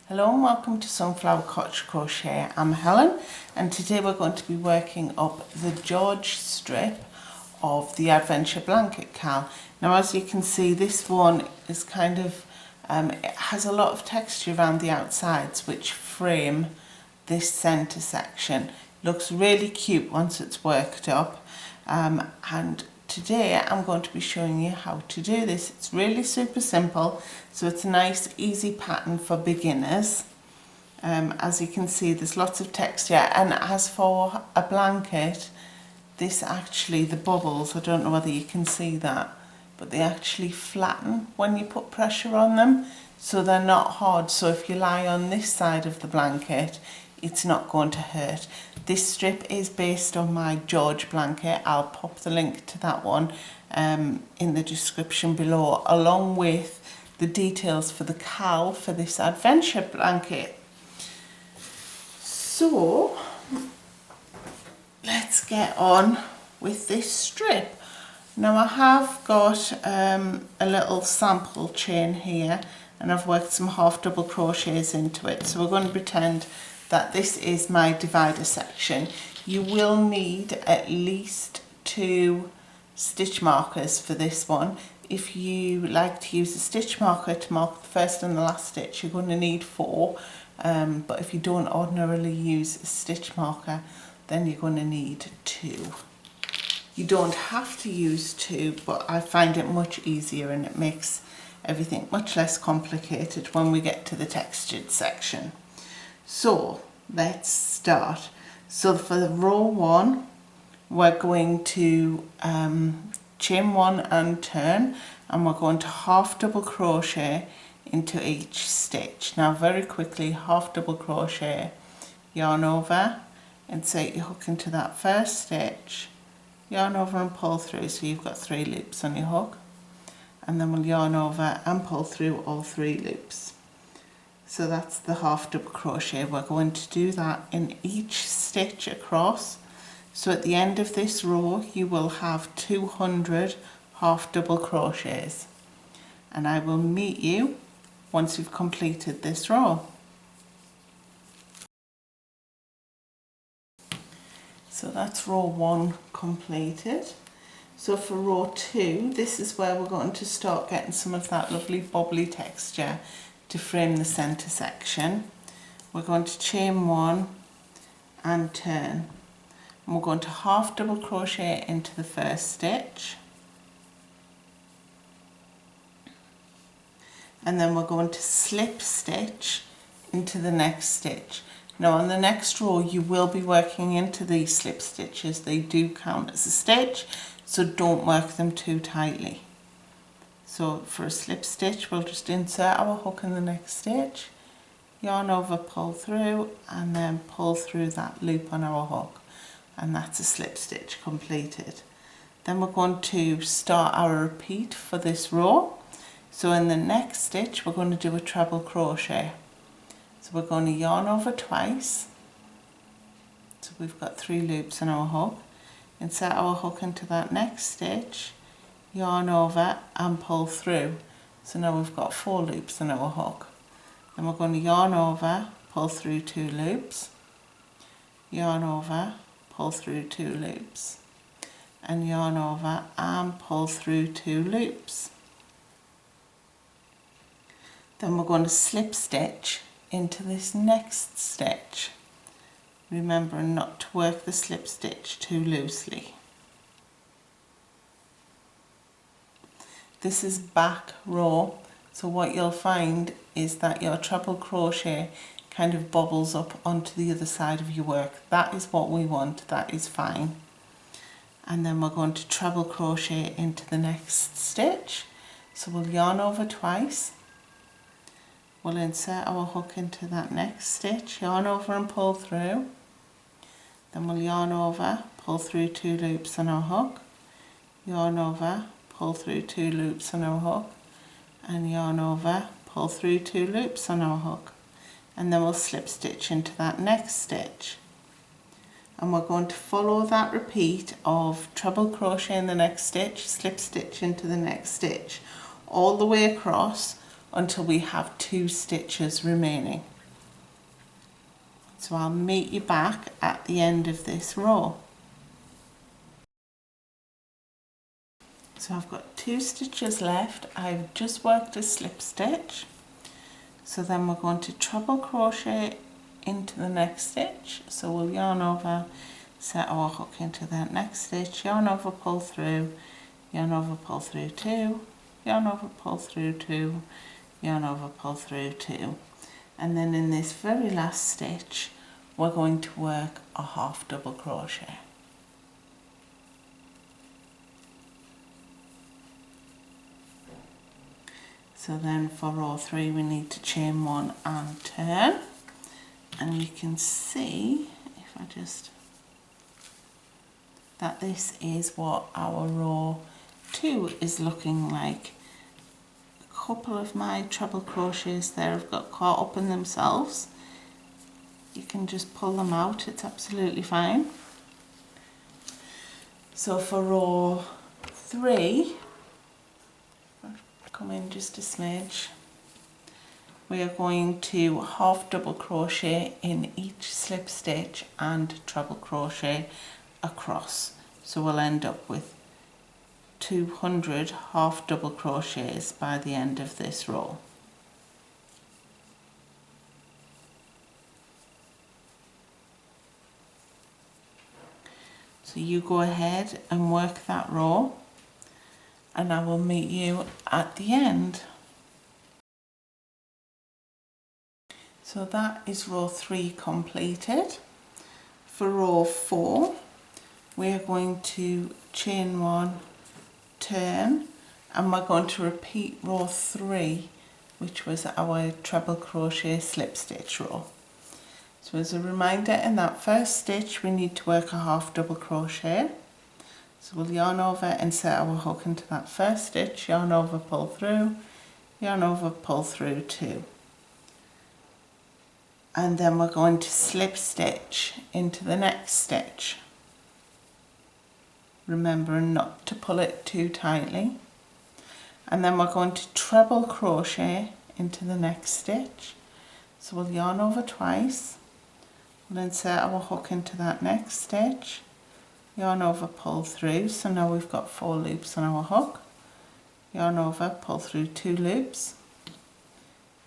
Hello and welcome to Sunflower Cottage Crochet. I'm Helen and today we're going to be working up the George strip of the Adventure Blanket Cal. Now as you can see, this one is kind of, it has a lot of texture around the outsides which frame this centre section. Looks really cute once it's worked up, and today I'm going to be showing you how to do this. It's really super simple, so it's a nice easy pattern for beginners. As you can see, there's lots of texture, and as for a blanket, this actually, the bubbles, I don't know whether you can see that, but they actually flatten when you put pressure on them, so they're not hard. So if you lie on this side of the blanket, it's not going to hurt. This strip is based on my George blanket. I'll pop the link to that one in the description below, along with the details for the cal for this adventure blanket. So let's get on with this strip. Now I have got a little sample chain here, and I've worked some half double crochets into it. So we're going to pretend that this is my divider section. You will need at least 2 stitch markers for this one. If you like to use a stitch marker to mark the first and the last stitch, you're going to need 4. But if you don't ordinarily use a stitch marker, then you're going to need 2. You don't have to use 2, but I find it much easier and it makes everything much less complicated when we get to the textured section. So let's start. So for the row 1, we're going to chain 1 and turn, and we're going to half double crochet into each stitch. Now very quickly, half double crochet, yarn over, insert your hook into that first stitch, yarn over and pull through, so you've got 3 loops on your hook, and then we'll yarn over and pull through all 3 loops. So that's the half double crochet. We're going to do that in each stitch across. So at the end of this row, you will have 200 half double crochets. And I will meet you once you've completed this row. So that's row 1 completed. So for row 2, this is where we're going to start getting some of that lovely bobbly texture to frame the center section. We're going to chain 1 and turn, and we're going to half double crochet into the first stitch, and then we're going to slip stitch into the next stitch. Now on the next row you will be working into these slip stitches. They do count as a stitch, so don't work them too tightly. So for a slip stitch, we'll just insert our hook in the next stitch, yarn over, pull through, and then pull through that loop on our hook, and that's a slip stitch completed. Then we're going to start our repeat for this row. So in the next stitch, we're going to do a treble crochet. So we're going to yarn over twice. So we've got 3 loops on our hook. Insert our hook into that next stitch, yarn over and pull through. So now we've got 4 loops on our hook. Then we're going to yarn over, pull through 2 loops, yarn over, pull through 2 loops, and yarn over and pull through 2 loops. Then we're going to slip stitch into this next stitch, remembering not to work the slip stitch too loosely. This is back row, so what you'll find is that your treble crochet kind of bobbles up onto the other side of your work. That is what we want, that is fine. And then we're going to treble crochet into the next stitch. So we'll yarn over twice, we'll insert our hook into that next stitch, yarn over and pull through, then we'll yarn over, pull through 2 loops on our hook, yarn over, pull through 2 loops on our hook, and yarn over, pull through 2 loops on our hook, and then we'll slip stitch into that next stitch. And we're going to follow that repeat of treble crochet in the next stitch, slip stitch into the next stitch, all the way across until we have 2 stitches remaining. So I'll meet you back at the end of this row. So I've got 2 stitches left. I've just worked a slip stitch. So then we're going to treble crochet into the next stitch. So we'll yarn over, set our hook into that next stitch, yarn over, pull through, yarn over, pull through 2, yarn over, pull through 2, yarn over, pull through 2. And then in this very last stitch, we're going to work a half double crochet. So then for row 3 we need to chain 1 and turn, and you can see, if I just, that this is what our row 2 is looking like. A couple of my treble crochets there have got caught up in themselves. You can just pull them out, it's absolutely fine. So for row 3, come in just a smidge, we are going to half double crochet in each slip stitch and treble crochet across. So we'll end up with 200 half double crochets by the end of this row. So you go ahead and work that row, and I will meet you at the end. So that is row 3 completed. For row 4, we are going to chain 1, turn, and we're going to repeat row 3, which was our treble crochet slip stitch row. So as a reminder, in that first stitch we need to work a half double crochet. So we'll yarn over, insert our hook into that first stitch, yarn over, pull through, yarn over, pull through 2. And then we're going to slip stitch into the next stitch. Remember not to pull it too tightly. And then we're going to treble crochet into the next stitch. So we'll yarn over twice, we'll insert our hook into that next stitch, yarn over, pull through, so now we've got 4 loops on our hook, yarn over, pull through 2 loops,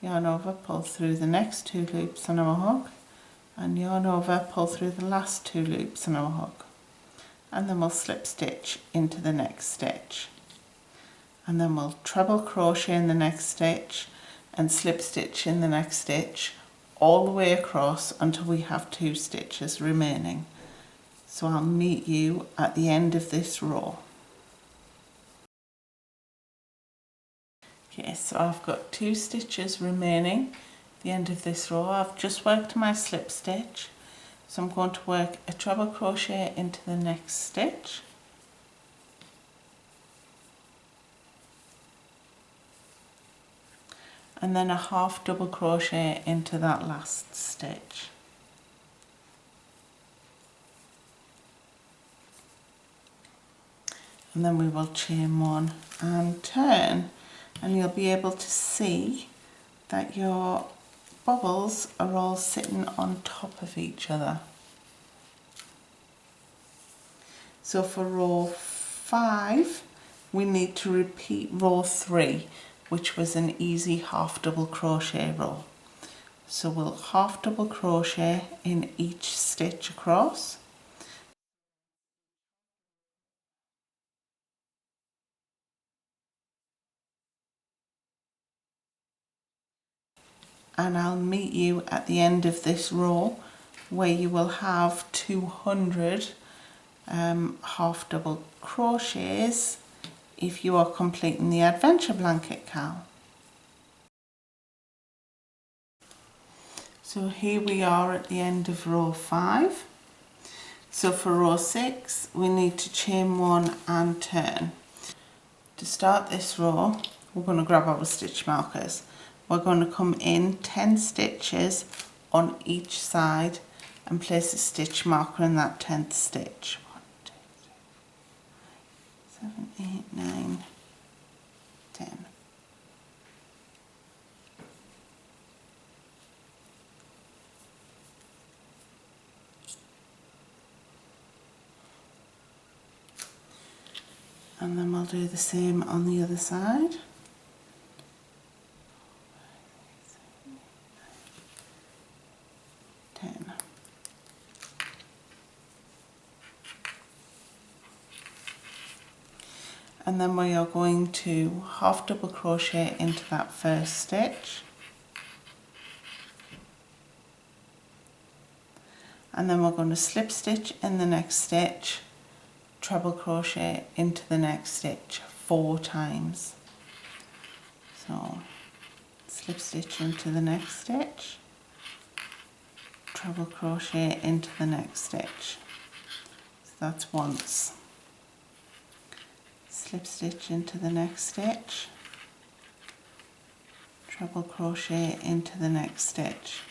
yarn over, pull through the next 2 loops on our hook, and yarn over, pull through the last 2 loops on our hook, and then we'll slip stitch into the next stitch, and then we'll treble crochet in the next stitch and slip stitch in the next stitch all the way across until we have 2 stitches remaining. So I'll meet you at the end of this row. Okay, so I've got 2 stitches remaining at the end of this row. I've just worked my slip stitch, so I'm going to work a treble crochet into the next stitch, and then a half double crochet into that last stitch. And then we will chain 1 and turn, and you'll be able to see that your bubbles are all sitting on top of each other. So for row 5 we need to repeat row 3, which was an easy half double crochet row. So we'll half double crochet in each stitch across, and I'll meet you at the end of this row where you will have 200 half double crochets if you are completing the adventure blanket cowl. So here we are at the end of row 5. So for row 6 we need to chain 1 and turn. To start this row we're going to grab our stitch markers. We're going to come in 10 stitches on each side and place a stitch marker in that 10th stitch. 1, 2, 3, 7, 8, 9, 10. And then we'll do the same on the other side. And then we are going to half double crochet into that first stitch, and then we're going to slip stitch in the next stitch, treble crochet into the next stitch 4 times. So slip stitch into the next stitch, treble crochet into the next stitch. So that's once. Slip stitch into the next stitch, treble crochet into the next stitch.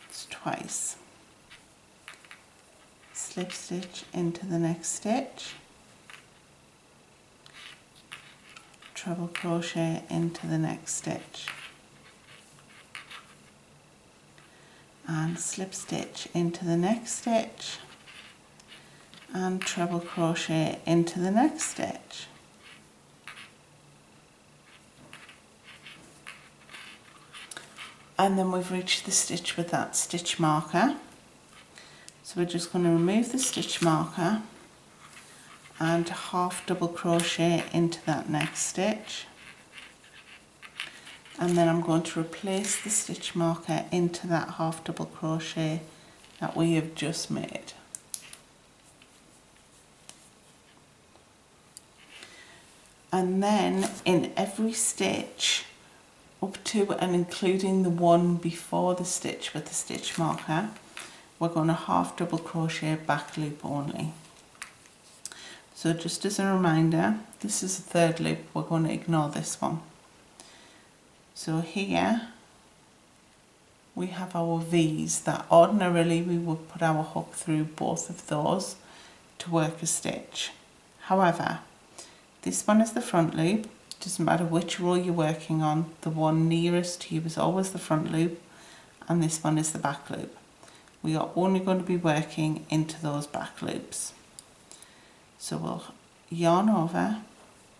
It's twice. Slip stitch into the next stitch, treble crochet into the next stitch, and slip stitch into the next stitch, and treble crochet into the next stitch. And then we've reached the stitch with that stitch marker. So we're just going to remove the stitch marker and half double crochet into that next stitch. And then I'm going to replace the stitch marker into that half double crochet that we have just made. And then in every stitch up to and including the one before the stitch with the stitch marker, we're going to half double crochet back loop only. So just as a reminder, this is the third loop, we're going to ignore this one. So here we have our V's that ordinarily we would put our hook through both of those to work a stitch. However, this one is the front loop. Doesn't matter which row you're working on, the one nearest to you is always the front loop, and this one is the back loop. We are only going to be working into those back loops. So we'll yarn over,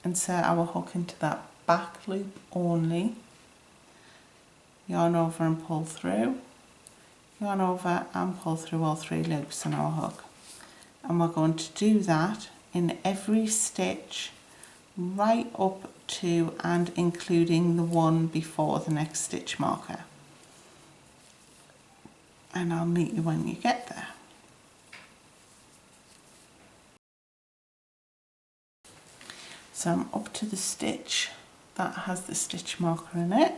insert our hook into that back loop only, yarn over and pull through, yarn over and pull through all 3 loops on our hook. And we're going to do that in every stitch right up to and including the one before the next stitch marker. And I'll meet you when you get there. So I'm up to the stitch that has the stitch marker in it.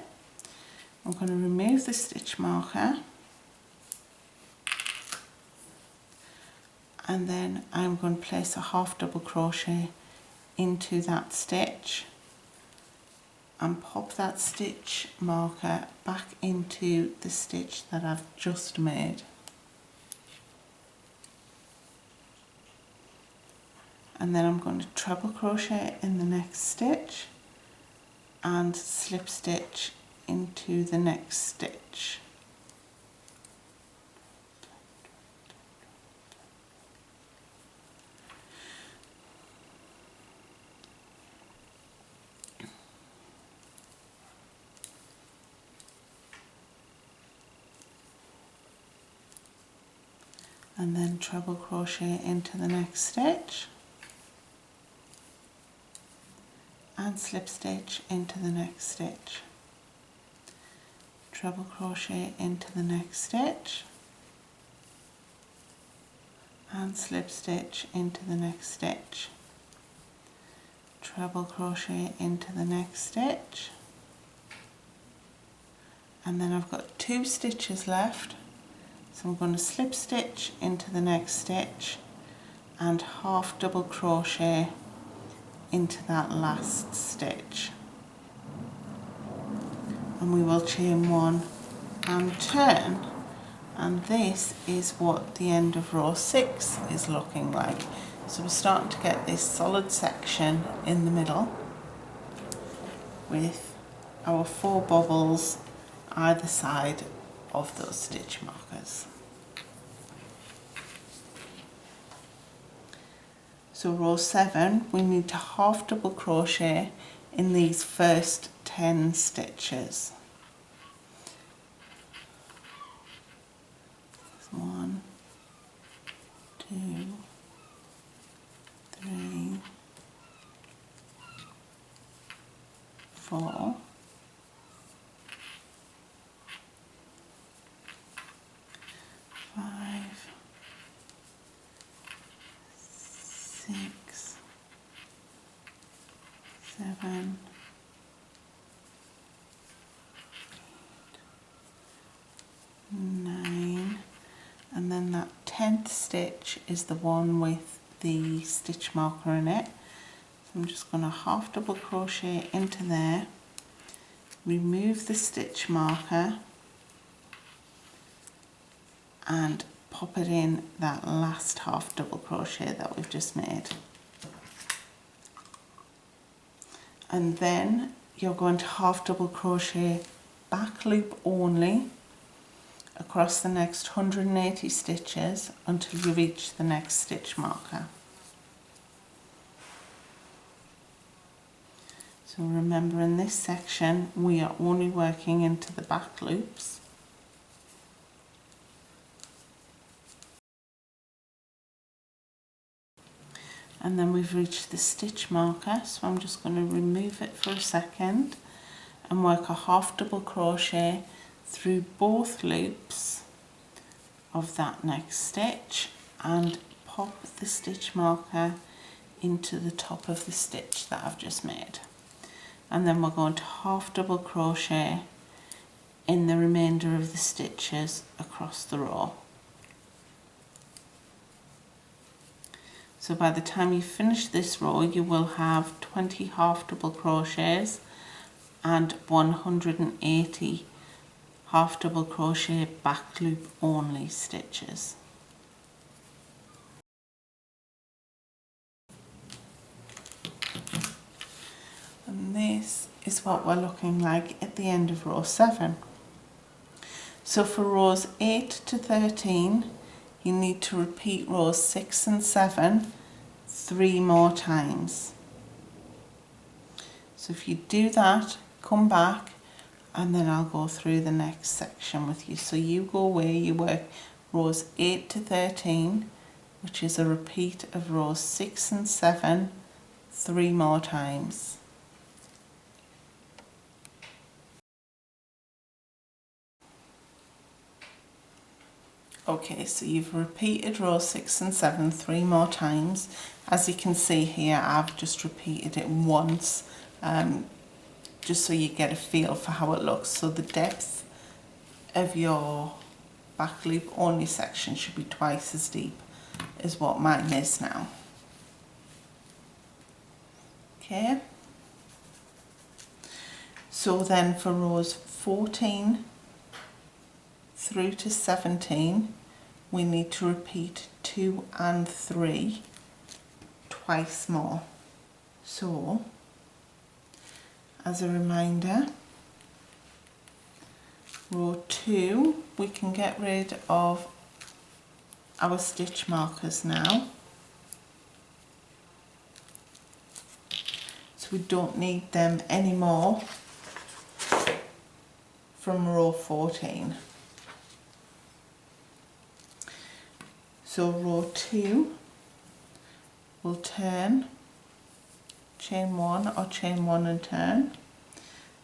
I'm going to remove the stitch marker, and then I'm going to place a half double crochet into that stitch and pop that stitch marker back into the stitch that I've just made. And then I'm going to treble crochet in the next stitch and slip stitch into the next stitch. And then treble crochet into the next stitch and slip stitch into the next stitch, treble crochet into the next stitch and slip stitch into the next stitch, treble crochet into the next stitch, and then I've got 2 stitches left. So I'm going to slip stitch into the next stitch and half double crochet into that last stitch, and we will chain 1 and turn, and this is what the end of row 6 is looking like. So we're starting to get this solid section in the middle with our 4 bubbles either side of those stitch markers. So row 7, we need to half double crochet in these first 10 stitches. 1, 2, 3, 4, 5, 6, 7, 9, and then that 10th stitch is the one with the stitch marker in it. So I'm just going to half double crochet into there, remove the stitch marker and pop it in that last half double crochet that we've just made. And then you're going to half double crochet back loop only across the next 180 stitches until you reach the next stitch marker. So remember, in this section we are only working into the back loops. And then we've reached the stitch marker, so I'm just going to remove it for a second and work a half double crochet through both loops of that next stitch and pop the stitch marker into the top of the stitch that I've just made. And then we're going to half double crochet in the remainder of the stitches across the row. So by the time you finish this row, you will have 20 half double crochets and 180 half double crochet back loop only stitches. And this is what we're looking like at the end of row 7. So for rows 8 to 13, you need to repeat rows 6 and 7 3 more times. So if you do that, come back and then I'll go through the next section with you. So you go away, you work rows 8 to 13, which is a repeat of rows 6 and 7 3 more times. Okay, so you've repeated rows 6 and 7 3 more times. As you can see here, I've just repeated it once, just so you get a feel for how it looks. So the depth of your back loop only section should be twice as deep as what mine is now. Okay, so then for rows 14 through to 17, we need to repeat 2 and 3 twice more. So as a reminder, row 2, we can get rid of our stitch markers now, so we don't need them anymore from row 14. So row 2 will turn, chain 1 or chain 1 and turn.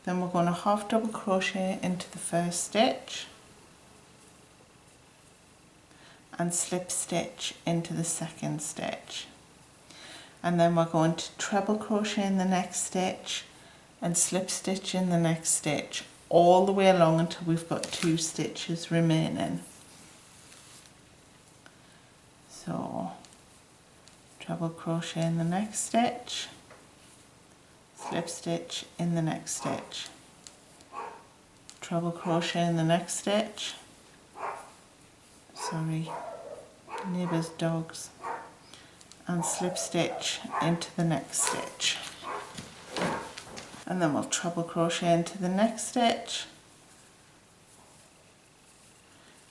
Then we're going to half double crochet into the first stitch and slip stitch into the second stitch. And then we're going to treble crochet in the next stitch and slip stitch in the next stitch all the way along until we've got 2 stitches remaining. So treble crochet in the next stitch, slip stitch in the next stitch, treble crochet in the next stitch, sorry, neighbour's dogs, and slip stitch into the next stitch. And then we'll treble crochet into the next stitch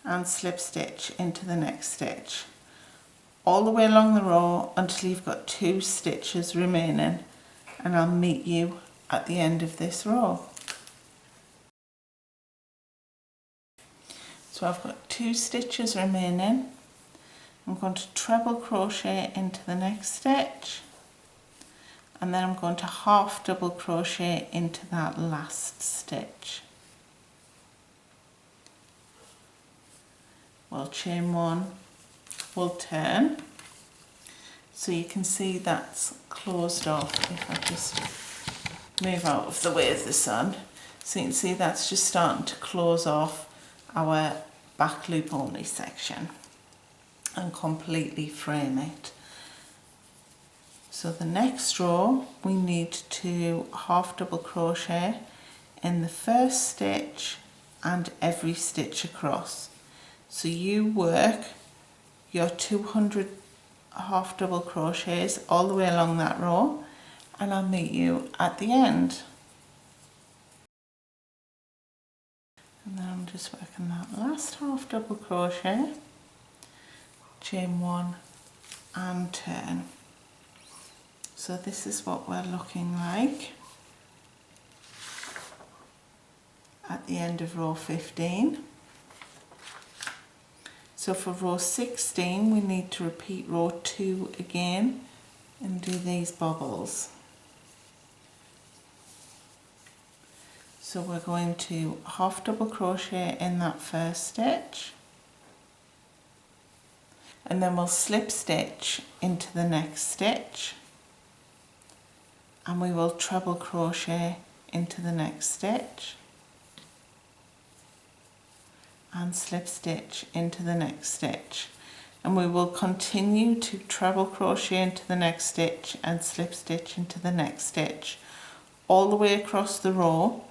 and slip stitch into the next stitch, all the way along the row until you've got 2 stitches remaining, and I'll meet you at the end of this row. So I've got 2 stitches remaining. I'm going to treble crochet into the next stitch, and then I'm going to half double crochet into that last stitch. We'll chain 1, we'll turn, so you can see that's closed off. If I just move out of the way of the sun, so you can see that's just starting to close off our back loop only section and completely frame it. So the next row we need to half double crochet in the first stitch and every stitch across. So you work your 200 half double crochets all the way along that row, and I'll meet you at the end. And then I'm just working that last half double crochet, chain 1 and turn. So this is what we're looking like at the end of row 15. So for row 16 we need to repeat row 2 again and do these bobbles. So we're going to half double crochet in that first stitch, and then we'll slip stitch into the next stitch, and we will treble crochet into the next stitch and slip stitch into the next stitch, and we will continue to treble crochet into the next stitch and slip stitch into the next stitch all the way across the row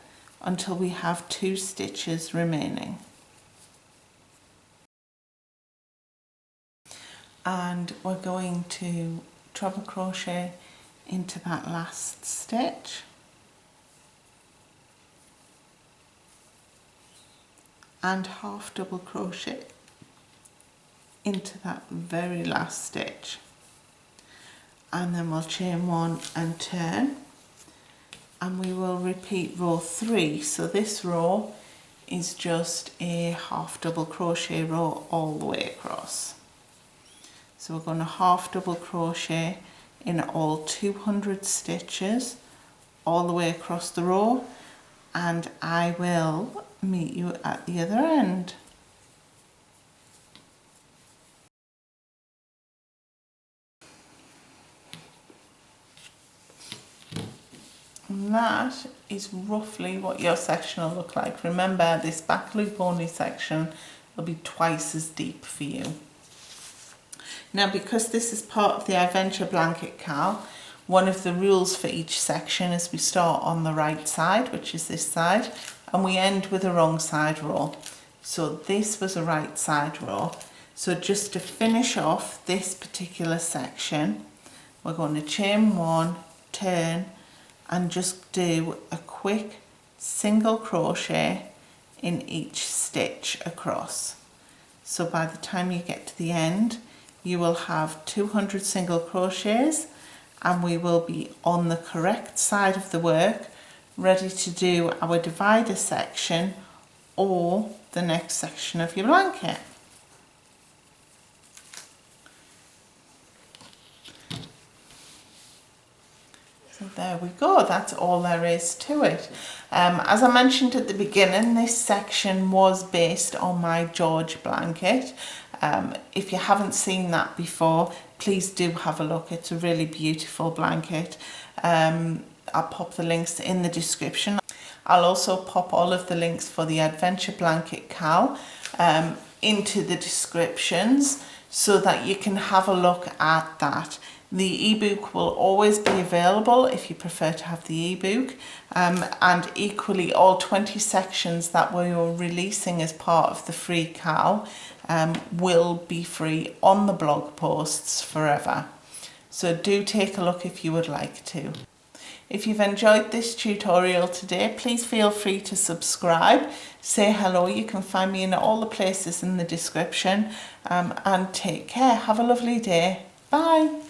until we have 2 stitches remaining. And we're going to treble crochet into that last stitch, and half double crochet into that very last stitch, and then we'll chain 1 and turn, and we will repeat row 3. So this row is just a half double crochet row all the way across. So we're going to half double crochet in all 200 stitches all the way across the row, and I will meet you at the other end. And that is roughly what your section will look like. Remember, this back loop only section will be twice as deep for you. Now, because this is part of the adventure blanket cowl, one of the rules for each section is we start on the right side, which is this side, and we end with a wrong side row. So this was a right side row. So just to finish off this particular section, we're going to chain 1, turn, and just do a quick single crochet in each stitch across. So by the time you get to the end, you will have 200 single crochets, and we will be on the correct side of the work, ready to do our divider section or the next section of your blanket. So there we go, that's all there is to it. As I mentioned at the beginning, this section was based on my George blanket. If you haven't seen that before, please do have a look. It's a really beautiful blanket. I'll pop the links in the description. I'll also pop all of the links for the adventure blanket cowl into the descriptions so that you can have a look at that. The ebook will always be available if you prefer to have the ebook, and equally all 20 sections that we're releasing as part of the free cowl will be free on the blog posts forever. So do take a look if you would like to. If you've enjoyed this tutorial today, please feel free to subscribe, say hello. You can find me in all the places in the description, and take care. Have a lovely day. Bye.